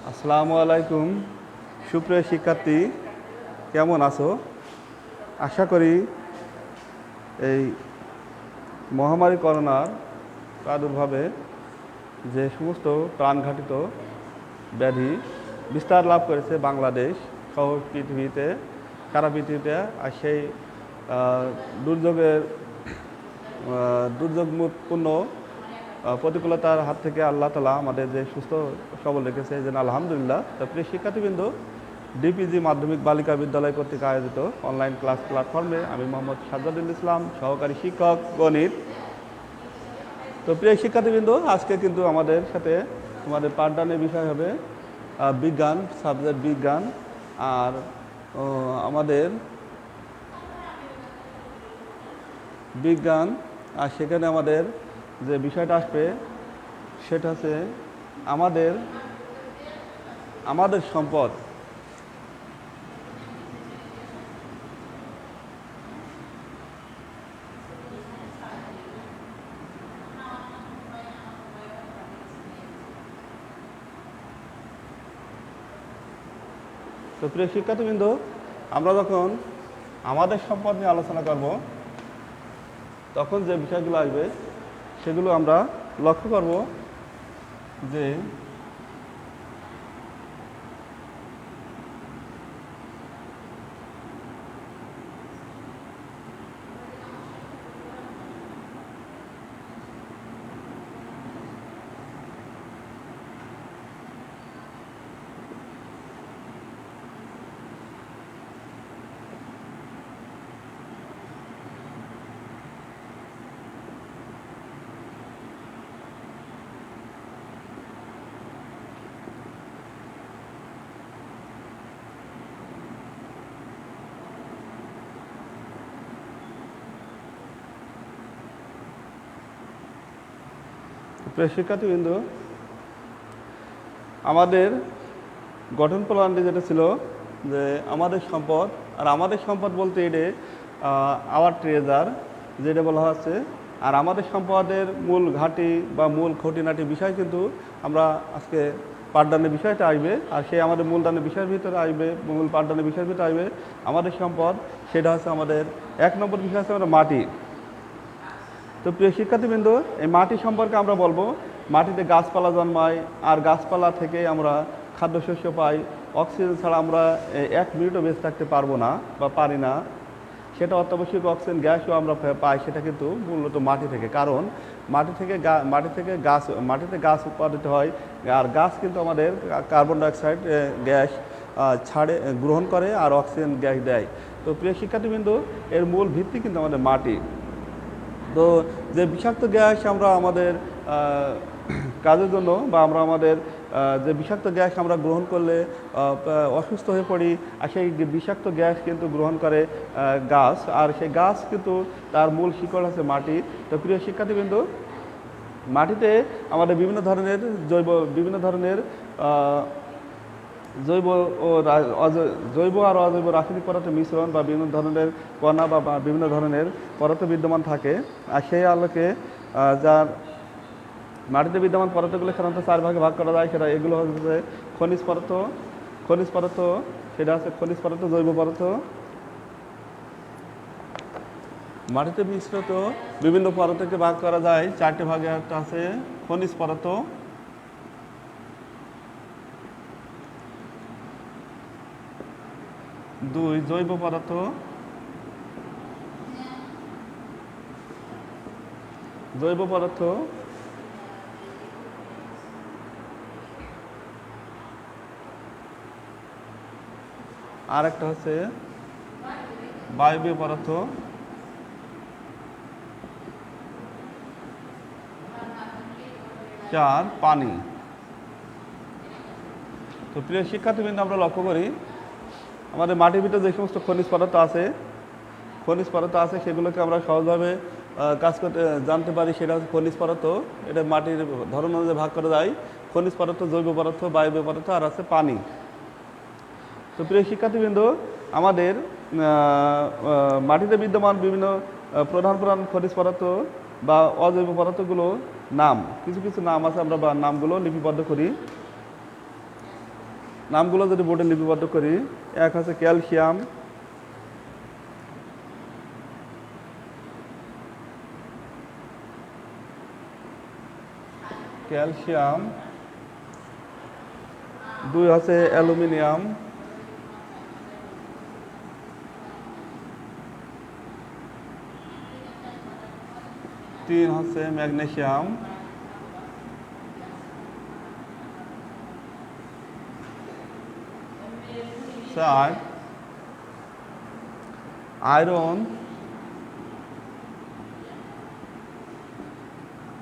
আসসালামু আলাইকুম, সুপ্রিয় শিক্ষার্থী, কেমন আছো? আশা করি এই মহামারী করোনার প্রাদুর্ভাবে যে সমস্ত প্রাণঘাতিত ব্যাধি বিস্তার লাভ করেছে বাংলাদেশ সহ পৃথিবীতে, সারা পৃথিবীতে, আর সেই দুর্যোগপূর্ণ প্রতিকূলতার হাত থেকে আল্লাহ তালা আমাদের যে সুস্থ সবল রেখেছে, যে আলহামদুলিল্লাহ। তো প্রিয় শিক্ষার্থীবৃন্দ, ডিপিজি মাধ্যমিক বালিকা বিদ্যালয় কর্তৃক আয়োজিত অনলাইন ক্লাস প্ল্যাটফর্মে আমি মোহাম্মদ সাজ্জাদুল ইসলাম, সহকারী শিক্ষক গণিত। তো প্রিয় শিক্ষার্থীবৃন্দ, আজকে কিন্তু আমাদের সাথে আমাদের পাঠদানের বিষয় হবে বিজ্ঞান, সাবজেক্ট বিজ্ঞান। আর আমাদের বিজ্ঞান, আর সেখানে আমাদের যে বিষয়টা আসবে সেটা হচ্ছে আমাদের সম্পদ। তো প্রিয় শিক্ষার্থীবৃন্দ, আমরা যখন আমাদের সম্পদ নিয়ে আলোচনা করব, তখন যে বিষয়গুলো আসবে সেগুলো আমরা লক্ষ্য করব যে প্রিয় শিক্ষার্থীবৃন্দ, আমাদের গঠন প্রণালী যেটা ছিল যে আমাদের সম্পদ, আর আমাদের সম্পদ বলতে এটা আওয়ার ট্রেজার যেটা বলা হচ্ছে। আর আমাদের সম্পদের মূল ঘাঁটি বা মূল খুঁটিনাটি বিষয় কিন্তু আমরা আজকে পাঠদানের বিষয়টা আসবে, আর সেই আমাদের মূলদানের বিষয়ের ভিতরে আসবে, মূল পাঠদানের বিষয়ের ভিতরে আসবে আমাদের সম্পদ। সেটা হচ্ছে আমাদের 1 নম্বর বিষয় হচ্ছে আমাদের মাটি। তো প্রিয় শিক্ষার্থীবৃন্দ, এই মাটি সম্পর্কে আমরা বলবো, মাটিতে গাছপালা জন্মায়, আর গাছপালা থেকে আমরা খাদ্যশস্য পাই। অক্সিজেন ছাড়া আমরা 1 মিনিটও বেঁচে থাকতে পারবো না বা পারি না। সেটা অত্যাবশ্যক অক্সিজেন গ্যাসও আমরা পাই, সেটা কিন্তু মূলত মাটি থেকে। কারণ মাটিতে গাছ উৎপাদিত হয়, আর গাছ কিন্তু আমাদের কার্বন ডাইঅক্সাইড গ্যাস গ্রহণ করে আর অক্সিজেন গ্যাস দেয়। তো প্রিয় শিক্ষার্থীবৃন্দ, এর মূল ভিত্তি কিন্তু আমাদের মাটি। তো যে বিষাক্ত গ্যাস আমরা আমাদের কাজের জন্য বা আমাদের যে বিষাক্ত গ্যাস আমরা গ্রহণ করলে অসুস্থ হয়ে পড়ি, আর সেই বিষাক্ত গ্যাস কিন্তু গ্রহণ করে গাছ, আর সেই গাছ কিন্তু তার মূল শিকড় হচ্ছে মাটি। তো প্রিয় শিক্ষার্থীবৃন্দ, মাটিতে আমাদের বিভিন্ন ধরনের জৈব আর অজৈব রাসায়নিক পদার্থের মিশ্রণ বা বিভিন্ন ধরনের কণা বা বিভিন্ন ধরনের পদার্থ বিদ্যমান থাকে। আর সেই আলোকে যার মাটিতে বিদ্যমান পদার্থগুলো সাধারণত 4 ভাগে ভাগ করা যায়। এগুলো হচ্ছে খনিজ পদার্থ, সেটা হচ্ছে খনিজ পদার্থ, জৈব পদার্থ। মাটিতে মিশ্রিত বিভিন্ন পদার্থকে ভাগ করা যায় 4টে ভাগে। একটা আছে খনিজ পদার্থ, 2 জৈব পদার্থ, আর একটা হচ্ছে বায়বীয় পদার্থ, 4 পানি। তো প্রিয় শিক্ষার্থীবৃন্দ, আমরা লক্ষ্য করি আমাদের মাটির ভিতরে যে সমস্ত খনিজ পদার্থ আছে সেগুলোকে আমরা সহজভাবে কাজ করতে জানতে পারি। সেটা হচ্ছে খনিজ পদার্থ। এটা মাটির ধরন অনুযায়ী ভাগ করা যায়: খনিজ পদার্থ, জৈব পদার্থ, বায়বীয় পদার্থ, আর আছে পানি। তো প্রিয় শিক্ষার্থীবৃন্দ, আমাদের মাটিতে বিদ্যমান বিভিন্ন প্রধান খনিজ পদার্থ বা অজৈব পদার্থগুলো নাম, কিছু কিছু নাম আছে, আমরা নামগুলো লিপিবদ্ধ করি। নামগুলো যদি বোর্ডে লিপিবদ্ধ করি, এক আছে ক্যালসিয়াম, ক্যালসিয়াম, 2 আছে অ্যালুমিনিয়াম, 3 হচ্ছে magnesium, 4 iron,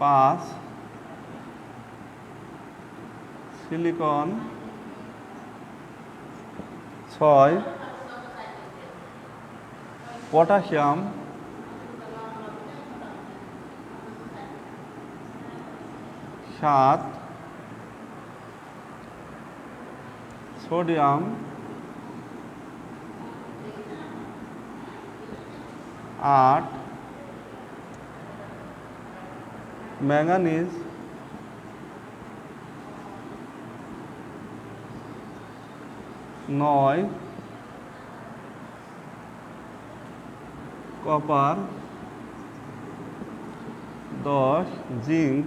5 silicon, 6 potassium, 7 sodium, 8 manganese, 9 copper, 10 zinc,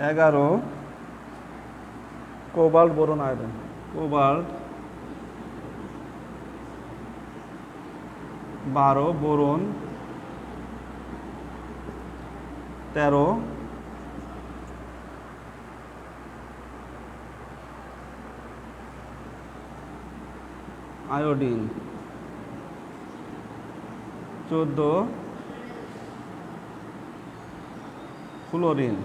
11 cobalt boron iron, cobalt, 12 boron, 13 iodine, 14 fluorine.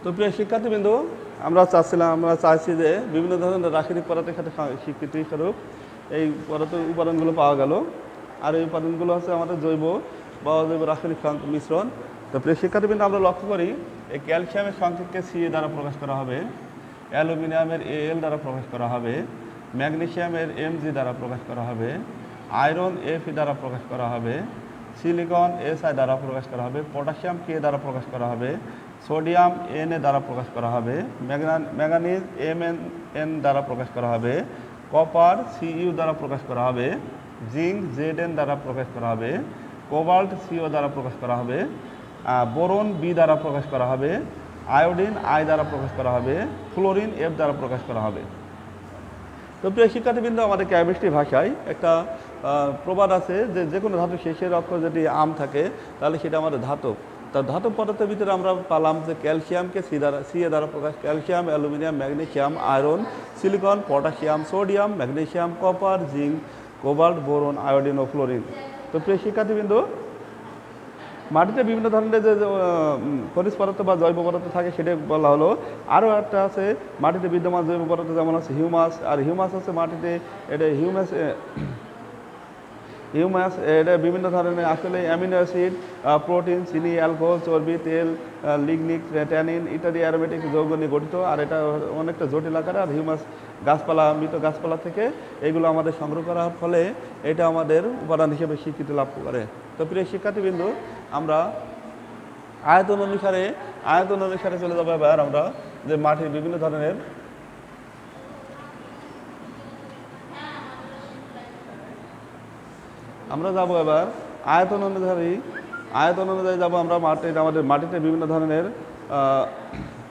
তো প্রিয় শিক্ষার্থীবৃন্দ, আমরা চাইছি যে বিভিন্ন ধরনের রাসায়নিক পদার্থের সাথে স্বীকৃতি স্বরূপ এই উপাদানগুলো পাওয়া গেল। আর এই উপাদানগুলো হচ্ছে আমাদের জৈব বা অজৈব রাসায়নিক মিশ্রণ। তো প্রিয় শিক্ষার্থীবৃন্দ, আমরা লক্ষ্য করি এই ক্যালসিয়ামের সংকেতকে সি দ্বারা প্রকাশ করা হবে, অ্যালুমিনিয়ামের এল দ্বারা প্রকাশ করা হবে, ম্যাগনেসিয়ামের এমজি দ্বারা প্রকাশ করা হবে, আয়রন এফ দ্বারা প্রকাশ করা হবে, সিলিকন এসআই দ্বারা প্রকাশ করা হবে, পটাশিয়াম কে দ্বারা প্রকাশ করা হবে, সোডিয়াম এন এ দ্বারা প্রকাশ করা হবে, ম্যাঙ্গানিজ এন দ্বারা প্রকাশ করা হবে, কপার সিইউ দ্বারা প্রকাশ করা হবে, জিঙ্ক জেড দ্বারা প্রকাশ করা হবে, কোবাল্ট সিও দ্বারা প্রকাশ করা হবে, বোরন বি দ্বারা প্রকাশ করা হবে, আয়োডিন আই দ্বারা প্রকাশ করা হবে, ফ্লোরিন এফ দ্বারা প্রকাশ করা হবে। তো প্রিয় শিক্ষার্থীবৃন্দ, আমাদের কেমিস্ট্রি ভাষায় একটা প্রবাদ আছে যে যে কোনো ধাতু শেষের অক্ষর যদি আম থাকে তাহলে সেটা আমাদের ধাতব। তা ধাতব পদার্থের ভিতরে আমরা পালাম যে ক্যালসিয়ামকে সি এ দ্বারা প্রকাশ, calcium, aluminium, magnesium, iron, silicon, potassium, sodium, magnesium, copper, zinc, cobalt, boron, iodine ও ফ্লোরিন। তো প্রিয় শিক্ষার্থীবৃন্দ, মাটিতে বিভিন্ন ধরনের যে খনিজ পদার্থ বা জৈব পদার্থ থাকে সেটা বলা হলো। আরও একটা আছে মাটিতে বিদ্যমান জৈব পদার্থ, যেমন আছে হিউমাস। আর হিউমাস হচ্ছে মাটিতে, এটা হিউমাস এটা বিভিন্ন ধরনের আসলে অ্যামিনো অ্যাসিড, প্রোটিন, চিনি, অ্যালকোহল, চর্বি, তেল, লিগনিক, ট্যানিন ইত্যাদি অ্যারোমেটিক যৌগ নিয়ে গঠিত। আর এটা অনেকটা জটিল আকারে। আর হিউমাস গাছপালা, মৃত গাছপালা থেকে এগুলো আমাদের সংগ্রহ করার ফলে এটা আমাদের উপাদান হিসেবে স্বীকৃতি লাভ করে। তো প্রিয় শিক্ষার্থীবৃন্দ, আমরা আয়তন অনুসারে চলে যাবো এবার আমরা যে মাটির বিভিন্ন ধরনের আমরা যাব এবার আয়তন অনুযায়ী যাব আমরা আমাদের মাটিতে বিভিন্ন ধরনের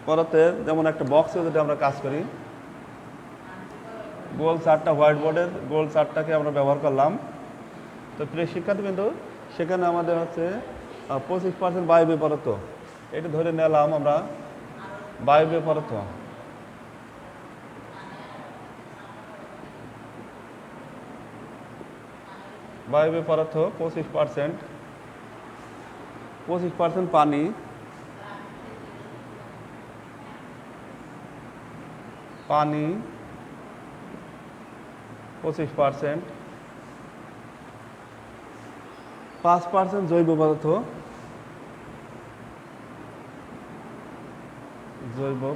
পদার্থের, যেমন একটা বক্সে যদি আমরা কাজ করি, গোল চারটা হোয়াইট বোর্ডের গোল চারটাকে আমরা ব্যবহার করলাম। তো প্রিয় শিক্ষার্থীবৃন্দ, সেখানে আমাদের হচ্ছে 25% বায়বীয় পদার্থ, এটা ধরে নিলাম আমরা বায়বীয় পদার্থ। বায়বীয় পদার্থ 25% পানি, পানি 25%, 5% জৈব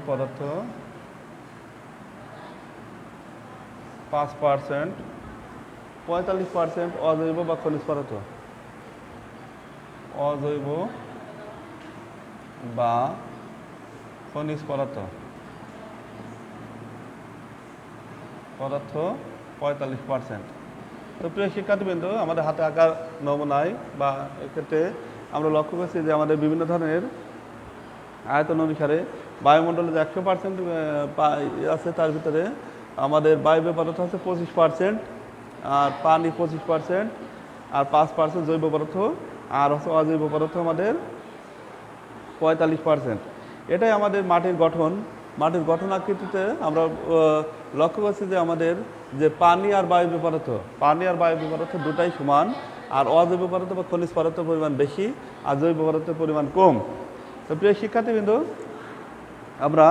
পদার্থ, 5%, 45% অজৈব বা খনিজ পদার্থ, অজৈব বা খনিজ পদার্থ 45%। তো প্রিয় শিক্ষার্থীবৃন্দ, আমাদের হাতে আঁকার নমুনায় বা এক্ষেত্রে আমরা লক্ষ্য করছি যে আমাদের বিভিন্ন ধরনের আয়তন অনুসারে বায়ুমণ্ডলে যে 100% আছে, তার ভিতরে আমাদের বায়বীয় পদার্থ আছে 25%, আর পানি 25%, আর 5% জৈব পদার্থ, আর হচ্ছে অজৈব পদার্থ আমাদের 45%। এটাই আমাদের মাটির গঠন আকৃতিতে আমরা লক্ষ্য করছি যে আমাদের যে পানি আর বায়বীয় পদার্থ দুটাই সমান, আর অজৈব পদার্থ বা খনিজ পদার্থের পরিমাণ বেশি আর জৈব পদার্থের পরিমাণ কম। তো প্রিয় শিক্ষার্থীবৃন্দ, আমরা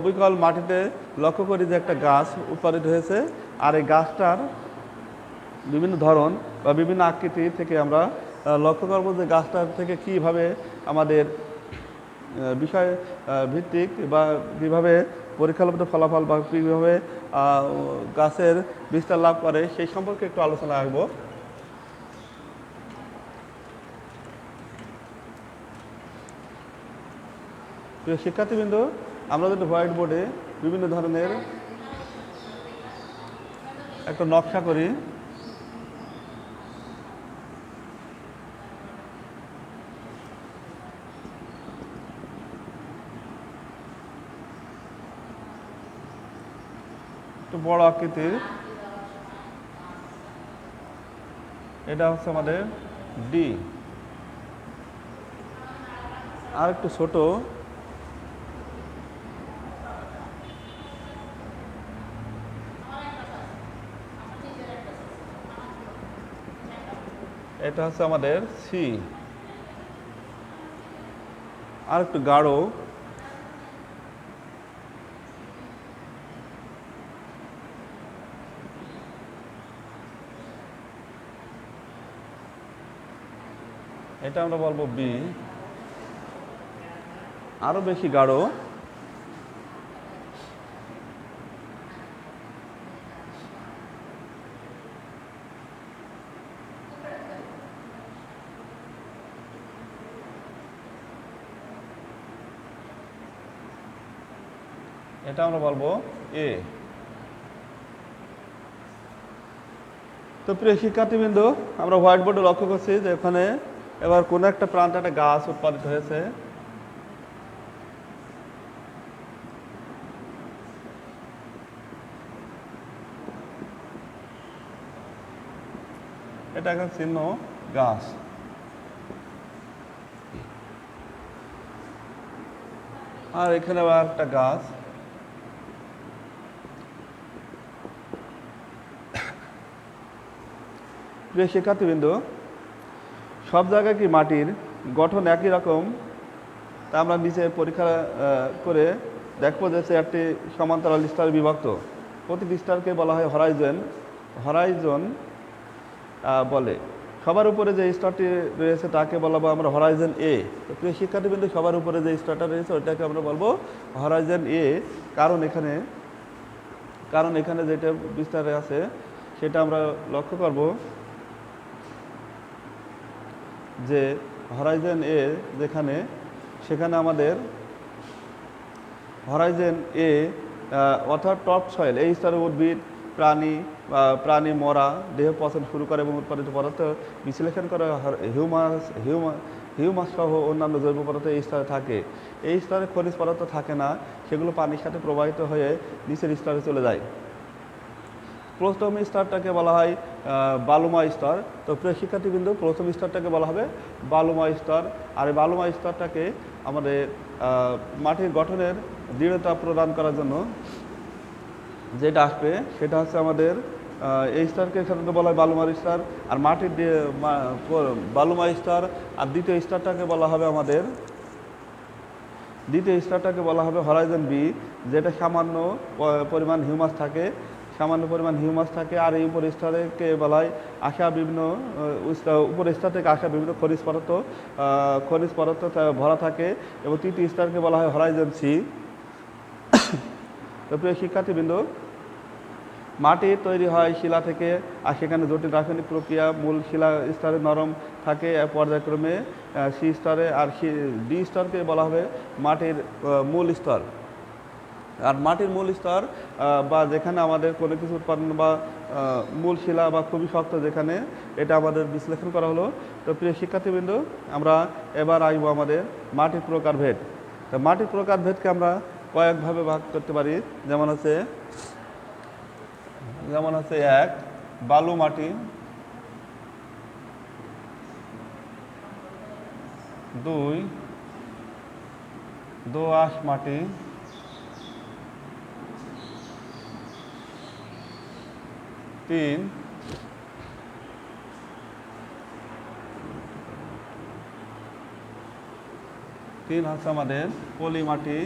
বিকল মাটিতে লক্ষ্য করি যে একটা গাছ উৎপাদিত হয়েছে, আর এই গাছটার বিভিন্ন ধরন বা বিভিন্ন আকৃতি থেকে আমরা লক্ষ্য করব যে গাছটার থেকে কীভাবে আমাদের বিষয় ভিত্তিক বা কীভাবে পরীক্ষালব্ধ ফলাফল বা কীভাবে গাছের বিস্তার লাভ করে সেই সম্পর্কে একটু আলোচনা আসবো। প্রিয় শিক্ষার্থীবৃন্দ, আমরা যদি হোয়াইট বোর্ডে বিভিন্ন ধরনের একটা নকশা করি, একটু বড় আকৃতির, এটা হচ্ছে আমাদের ডি, আর একটু ছোট এটা হচ্ছে আমাদের সি, আর একটু গাঢ় এটা আমরা বলবো বি, আরো বেশি গাঢ় এটা আমরা বলবো এ। তো প্রিয় শিক্ষার্থীবৃন্দ, আমরা হোয়াইট বোর্ডে লক্ষ্য করছি যে এখানে এবার কোনো একটা প্রান্তে একটা গাছ উৎপাদিত হয়েছে, এটা এখন চিহ্ন গাছ। আর এখানে আবার একটা গাছ, প্রিয় শিক্ষার্থীবৃন্দ, সব জায়গায় কি মাটির গঠন একই রকম? তা আমরা নিচে পরীক্ষা করে দেখবো যে একটি সমান্তরাল স্তরে বিভক্ত, প্রতিটি স্তরকে বলা হয় হরাইজন বলে। সবার উপরে যে স্তরটি রয়েছে তাকে বলবো আমরা হরাইজন এ। তো প্রিয় শিক্ষার্থীবৃন্দ, সবার উপরে যে স্তরটা রয়েছে ওটাকে আমরা বলবো হরাইজন এ, কারণ এখানে যেটা বিস্তারে আছে সেটা আমরা লক্ষ্য করব যে হরাইজন এ যেখানে, সেখানে আমাদের হরাইজন এ অর্থাৎ টপ সয়েল, এই স্তরে উদ্ভিদ, প্রাণী মরা দেহ পচন শুরু করে এবং উৎপাদিত পদার্থ বিশ্লেষণ করে হিউমাস সহ অন্যান্য জৈব পদার্থ এই স্তরে থাকে। এই স্তরে খনিজ পদার্থ থাকে না, সেগুলো পানির সাথে প্রবাহিত হয়ে নিচের স্তরে চলে যায়। প্রথম স্তরটাকে বলা হয় বালুময় স্তর। তো প্রিয় শিক্ষার্থীবৃন্দ, প্রথম স্তরটাকে বলা হবে বালুময় স্তর, আর এই বালুময় স্তরটাকে আমাদের মাটির গঠনের দৃঢ়তা প্রদান করার জন্য যেটা আসবে সেটা হচ্ছে আমাদের এই স্তরকে সাধারণত বলা হয় বালুময় স্তর, আর মাটির বালুময় স্তর। আর দ্বিতীয় স্তরটাকে বলা হবে হরাইজন বি, যেটা সামান্য পরিমাণ হিউমাস থাকে, আর এই উপর স্তরকে বলা হয় উপর স্তর থেকে আসা বিভিন্ন খনিজ পদার্থ ভরা থাকে, এবং তৃতীয় স্তরকে বলা হয় হরাইজন সি। তো প্রিয় শিক্ষার্থীবৃন্দ, মাটি তৈরি হয় শিলা থেকে, আর সেখানে জটিল রাসায়নিক প্রক্রিয়া, মূল শিলা স্তরে নরম থাকে পর্যায়ক্রমে সি স্তরে, আর ডি স্তরকে বলা হবে মাটির মূল স্তর। আর মাটির মূল স্তর বা যেখানে আমাদের কোনো কিছু উৎপাদন বা মূল শিলা বা খুবই শক্ত যেখানে, এটা আমাদের বিশ্লেষণ করা হলো। তো প্রিয় শিক্ষার্থীবৃন্দ, আমরা এবার আসবো আমাদের মাটির প্রকারভেদ। তো মাটির প্রকারভেদকে আমরা কয়েকভাবে ভাগ করতে পারি, যেমন হচ্ছে 1 বালু মাটি, 2 দোআঁশ মাটি, 3 হচ্ছে আমাদের পলি মাটি,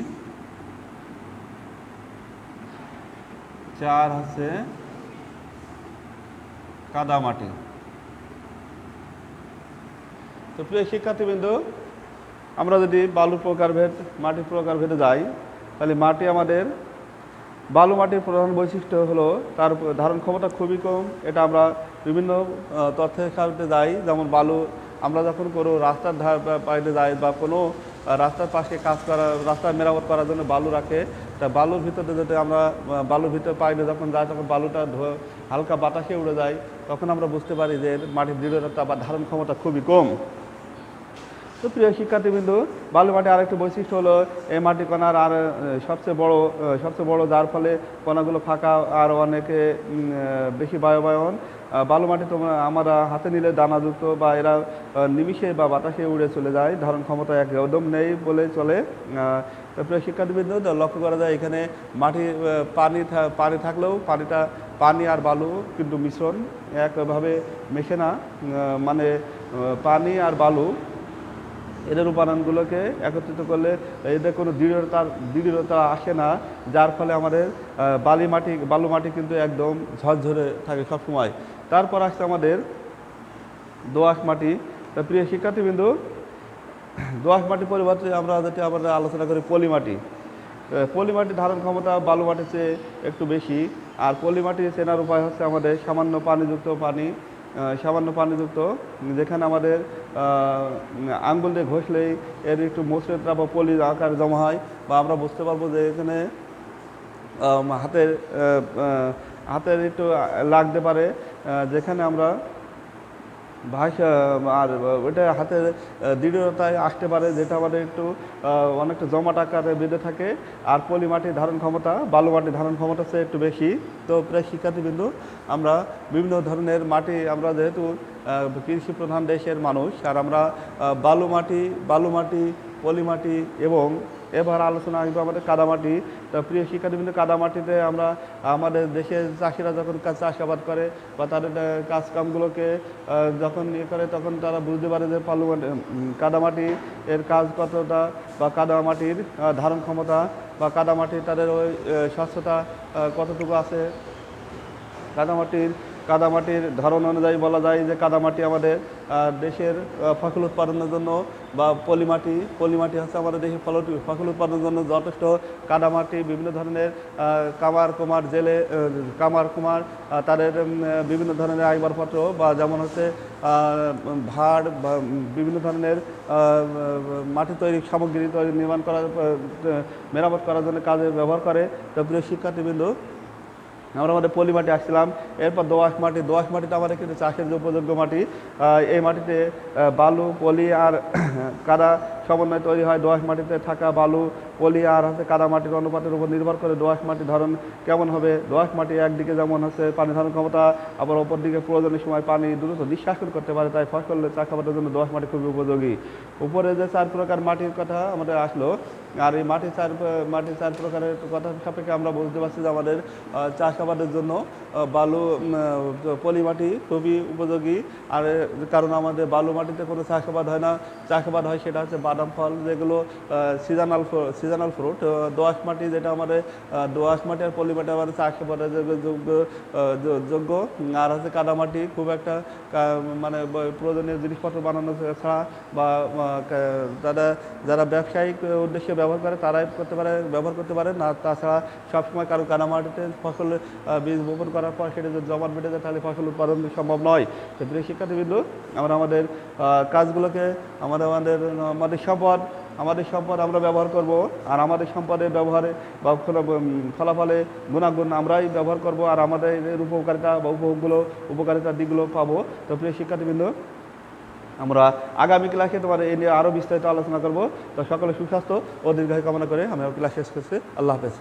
4 হচ্ছে কাদা মাটি। তো প্রিয় শিক্ষার্থীবৃন্দ, আমরা যদি বালুর প্রকারভেদ, মাটির প্রকারভেদে যাই, তাহলে মাটি আমাদের বালু মাটির প্রধান বৈশিষ্ট্য হলো তার ধারণ ক্ষমতা খুবই কম। এটা আমরা বিভিন্ন তথ্যের সাথে যাই, যেমন বালু আমরা যখন কোনো রাস্তার পাশে যাই বা কোনো রাস্তার পাশে কাজ করা, রাস্তার মেরামত করার জন্য বালু রাখে, তা বালুর ভিতরে যদি আমরা বালুর ভিতরে পাইলে যখন যাই, তখন বালুটা হালকা বাতাসে উড়ে যায়, তখন আমরা বুঝতে পারি যে মাটির দৃঢ়তা বা ধারণ ক্ষমতা খুবই কম। তো প্রিয় শিক্ষার্থীবৃন্দ, বালু মাটি আরেকটি বৈশিষ্ট্য হলো এই মাটি কণার আর সবচেয়ে বড়, যার ফলে কণাগুলো ফাঁকা আর অনেকে বেশি বায়ুবায়ন। বালু মাটি আমরা হাতে নিলে দানাযুক্ত বা এরা নিমিষে বা বাতাসে উড়ে চলে যায়, ধারণ ক্ষমতা একদম নেই বলে চলে। তো প্রিয় শিক্ষার্থীবৃন্দ, লক্ষ্য করা যায় এখানে মাটি পানি থাকলেও পানি আর বালু কিন্তু মিশ্রণ একভাবে মেশে না, মানে পানি আর বালু এদের উপাদানগুলোকে একত্রিত করলে এদের কোনো দৃঢ়তা আসে না, যার ফলে আমাদের বালু মাটি কিন্তু একদম ঝরঝরে থাকে সবসময়। তারপর আসছে আমাদের দোআঁশ মাটি। তা প্রিয় শিক্ষার্থীবৃন্দ, দোআঁশ মাটির পরিবর্তে আমরা আলোচনা করি পলি মাটি। পলি মাটির ধারণ ক্ষমতা বালু মাটির চেয়ে একটু বেশি। আর পলি মাটি চেনার উপায় হচ্ছে আমাদের সামান্য পানিযুক্ত, যেখানে আমাদের আঙ্গুল দিয়ে ঘষলেই এর একটু মসৃণতা বা পলি আকার জমা হয়, বা আমরা বুঝতে পারবো যে এখানে হাতের একটু লাগতে পারে, যেখানে আমরা আর ওইটা হাতের দৃঢ়তায় আসতে পারে, যেটা আমাদের একটু অনেকটা জমাট আকারে বেঁধে থাকে। আর পলি মাটির ধারণ ক্ষমতা বালু মাটির ধারণ ক্ষমতা চেয়ে একটু বেশি। তো প্রায় শিক্ষার্থীবৃন্দ, আমরা বিভিন্ন ধরনের মাটি, আমরা যেহেতু কৃষি প্রধান দেশের মানুষ, আর আমরা বালু মাটি, পলি মাটি এবং এবার আলোচনা আসবে আমাদের কাদামাটি। তো প্রিয় শিক্ষার্থীবৃন্দ, কাদামাটিতে আমরা আমাদের দেশের চাষিরা যখন চাষাবাদ করে বা তাদের কাজকামগুলোকে যখন করে, তখন তারা বুঝতে পারে যে কাদামাটি এর কাজ কতটা, বা কাদামাটির ধারণ ক্ষমতা বা কাদামাটির তাদের ওই স্বচ্ছতা কতটুকু আছে। কাদামাটির ধরন অনুযায়ী বলা যায় যে কাদামাটি আমাদের দেশের ফসল উৎপাদনের জন্য, বা পলি মাটি হচ্ছে আমাদের দেশের ফসল উৎপাদনের জন্য যথেষ্ট। কাদামাটি বিভিন্ন ধরনের কামার কুমার তাদের বিভিন্ন ধরনের আসবাবপত্র, বা যেমন হচ্ছে ভাড় বা বিভিন্ন ধরনের মাটি তৈরি সামগ্রী মেরামত করার জন্য কাজে ব্যবহার করে। তো প্রিয় শিক্ষার্থীবৃন্দ, আমরা আমাদের পলি মাটি আসছিলাম। এরপর দোআঁশ মাটিতে আমাদের কিন্তু চাষের যে উপযোগ্য মাটি, এই মাটিতে বালু, পলি আর কাদা সমন্বয় তৈরি হয়। দোআঁশ মাটিতে থাকা বালু, পলি আর কাদা মাটির অনুপাতের উপর নির্ভর করে দোআঁশ মাটির ধরন কেমন হবে। দোআঁশ মাটি একদিকে যেমন হচ্ছে পানি ধারণ ক্ষমতা, আবার অপর দিকে প্রয়োজনের সময় পানি দ্রুত নিষ্কাশন করতে পারে, তাই ফসল চাষাবাদের জন্য দোআঁশ মাটি খুবই উপযোগী। উপরে যে 4 প্রকার মাটির কথা আমাদের আসলো, আর এই মাটির চার প্রকারের কথা সাপেক্ষে আমরা বুঝতে পারছি যে আমাদের চাষাবাদের জন্য পলি মাটি খুবই উপযোগী। আর কারণ আমাদের বালু মাটিতে কোনো চাষাবাদ হয় না, চাষাবাদ হয় সেটা হচ্ছে বাদাম ফল যেগুলো সিজনাল ফ্রুট। দোআঁশ মাটি যেটা আমাদের দোআঁশ মাটি আর পলি মাটি আমাদের চাষাবাদের যোগ্য। আর হচ্ছে কাদামাটি খুব একটা মানে প্রয়োজনীয় জিনিসপত্র বানানো ছাড়া বা যারা ব্যবসায়িক উদ্দেশ্যে ব্যবহার করে তারাই ব্যবহার করতে পারে না। তাছাড়া সবসময় কারো কাদামাটিতে ফসল বীজ বপন করার পর সেটা যদি জমাট বেঁধে যায় তাহলে ফসল উৎপাদন সম্ভব নয়। তো প্রিয় শিক্ষার্থীবৃন্দ, আমরা আমাদের কাজগুলোকে আমাদের সম্পদ আমরা ব্যবহার করব, আর আমাদের সম্পদের ব্যবহারে বা ফলাফলে গুণাগুণ আমরাই ব্যবহার করব, আর আমাদের এর উপকারিতা বা উপকারিতার দিকগুলো পাবো। তো প্রিয় শিক্ষার্থীবৃন্দ, আমরা আগামী ক্লাসে তোমার এই নিয়ে আরও বিস্তারিত আলোচনা করব। তো সকলে সুস্বাস্থ্য ও দীর্ঘায়ু কামনা করে আমি ক্লাস শেষ করছি। আল্লাহ হাফেজ।